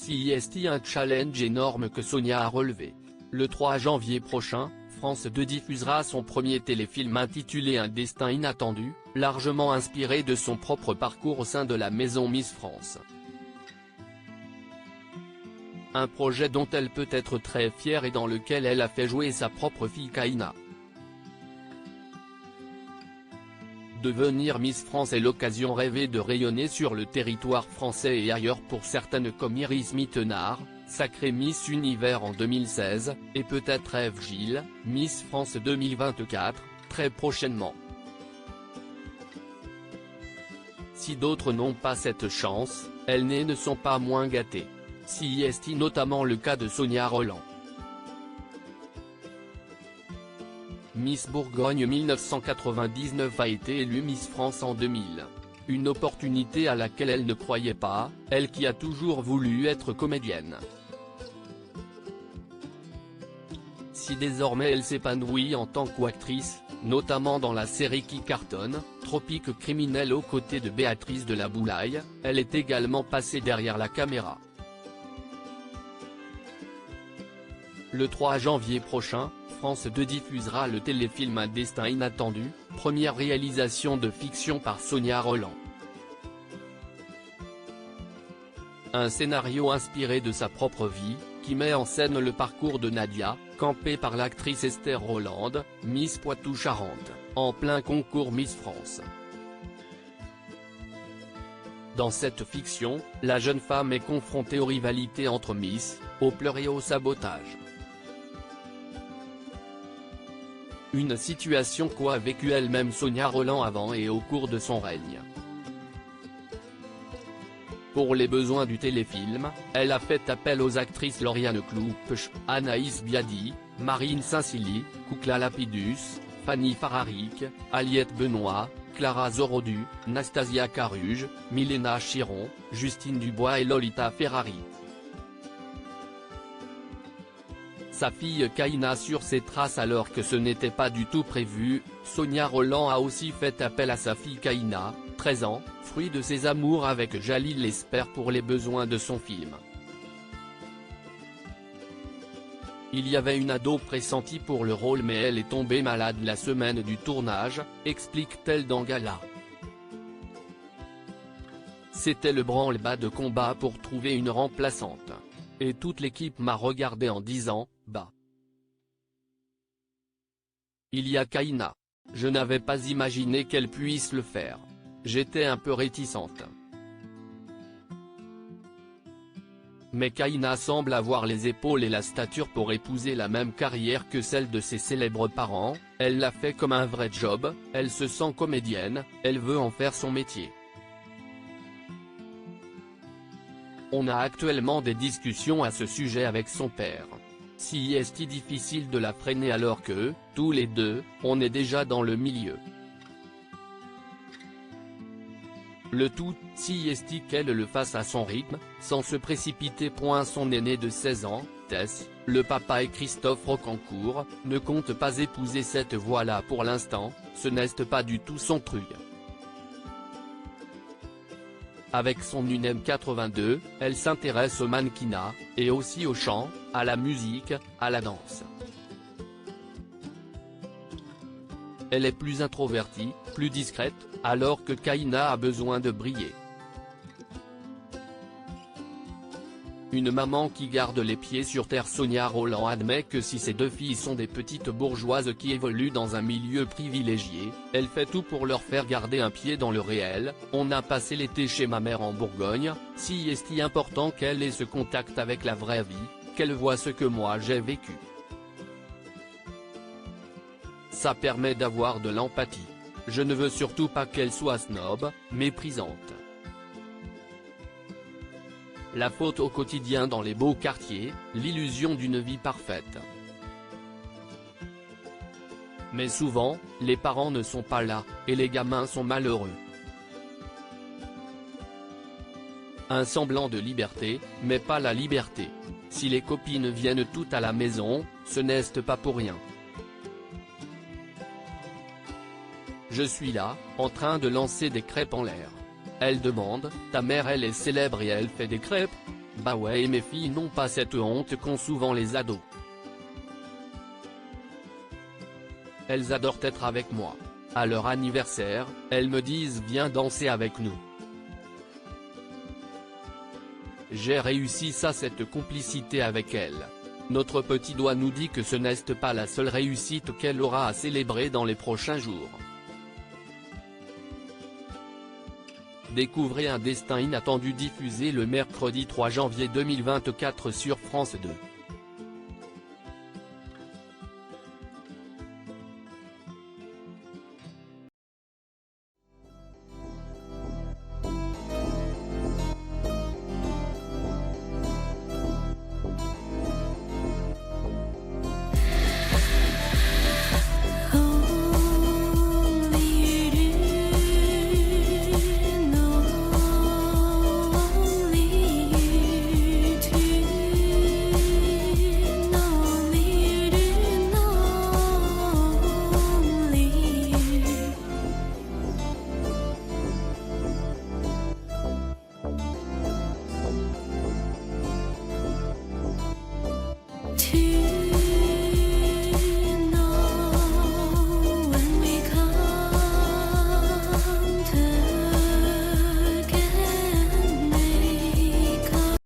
CIST, un challenge énorme que Sonia a relevé. Le 3 janvier prochain, France 2 diffusera son premier téléfilm intitulé Un destin inattendu, largement inspiré de son propre parcours au sein de la maison Miss France. Un projet dont elle peut être très fière et dans lequel elle a fait jouer sa propre fille Kaina. Devenir Miss France est l'occasion rêvée de rayonner sur le territoire français et ailleurs pour certaines comme Iris Mittenard, sacrée Miss Univers en 2016, et peut-être Ève Gilles, Miss France 2024, très prochainement. Si d'autres n'ont pas cette chance, elles ne sont pas moins gâtées. CIST, notamment le cas de Sonia Rolland. Miss Bourgogne 1999 a été élue Miss France en 2000. Une opportunité à laquelle elle ne croyait pas, elle qui a toujours voulu être comédienne. Si désormais elle s'épanouit en tant qu'actrice, notamment dans la série qui cartonne, Tropique criminel aux côtés de Béatrice de la Boulaye, elle est également passée derrière la caméra. Le 3 janvier prochain, France 2 diffusera le téléfilm Un destin inattendu, première réalisation de fiction par Sonia Rolland. Un scénario inspiré de sa propre vie, qui met en scène le parcours de Nadia, campée par l'actrice Esther Rolland, Miss Poitou-Charentes, en plein concours Miss France. Dans cette fiction, la jeune femme est confrontée aux rivalités entre Miss, aux pleurs et au sabotage. Une situation qu'a vécue elle-même Sonia Rolland avant et au cours de son règne. Pour les besoins du téléfilm, elle a fait appel aux actrices Lauriane Cloupech, Anaïs Biadi, Marine Saint-Silly, Koukla Lapidus, Fanny Fararic, Aliette Benoît, Clara Zorodu, Nastasia Caruge, Milena Chiron, Justine Dubois et Lolita Ferrari. Sa fille Kaina sur ses traces alors que ce n'était pas du tout prévu, Sonia Rolland a aussi fait appel à sa fille Kaina, 13 ans, fruit de ses amours avec Jalil Lesper pour les besoins de son film. Il y avait une ado pressentie pour le rôle mais elle est tombée malade la semaine du tournage, explique-t-elle dans Gala. C'était le branle-bas de combat pour trouver une remplaçante. Et toute l'équipe m'a regardé en disant, bah. Il y a Kaina. Je n'avais pas imaginé qu'elle puisse le faire. J'étais un peu réticente. Mais Kaina semble avoir les épaules et la stature pour épouser la même carrière que celle de ses célèbres parents, elle l'a fait comme un vrai job, elle se sent comédienne, elle veut en faire son métier. On a actuellement des discussions à ce sujet avec son père. CIST, difficile de la freiner alors que, tous les deux, on est déjà dans le milieu. Le tout, CIST, qu'elle le fasse à son rythme, sans se précipiter. Son aîné de 16 ans, Tess, le papa et Christophe Rocancourt, ne compte pas épouser cette voie-là pour l'instant, ce n'est pas du tout son truc. Avec son UNEM 82, elle s'intéresse au mannequinat, et aussi au chant, à la musique, à la danse. Elle est plus introvertie, plus discrète, alors que Kaina a besoin de briller. Une maman qui garde les pieds sur terre. Sonia Rolland admet que si ses deux filles sont des petites bourgeoises qui évoluent dans un milieu privilégié, elle fait tout pour leur faire garder un pied dans le réel. On a passé l'été chez ma mère en Bourgogne, si est-il important qu'elle ait ce contact avec la vraie vie, qu'elle voit ce que moi j'ai vécu. Ça permet d'avoir de l'empathie. Je ne veux surtout pas qu'elle soit snob, méprisante. La faute au quotidien dans les beaux quartiers, l'illusion d'une vie parfaite. Mais souvent, les parents ne sont pas là, et les gamins sont malheureux. Un semblant de liberté, mais pas la liberté. Si les copines viennent toutes à la maison, ce n'est pas pour rien. Je suis là, en train de lancer des crêpes en l'air. Elle demande, ta mère elle est célèbre et elle fait des crêpes? Bah ouais, et mes filles n'ont pas cette honte qu'ont souvent les ados. Elles adorent être avec moi. À leur anniversaire, elles me disent viens danser avec nous. J'ai réussi ça, cette complicité avec elles. Notre petit doigt nous dit que ce n'est pas la seule réussite qu'elle aura à célébrer dans les prochains jours. Découvrez Un destin inattendu, diffusé le mercredi 3 janvier 2024 sur France 2.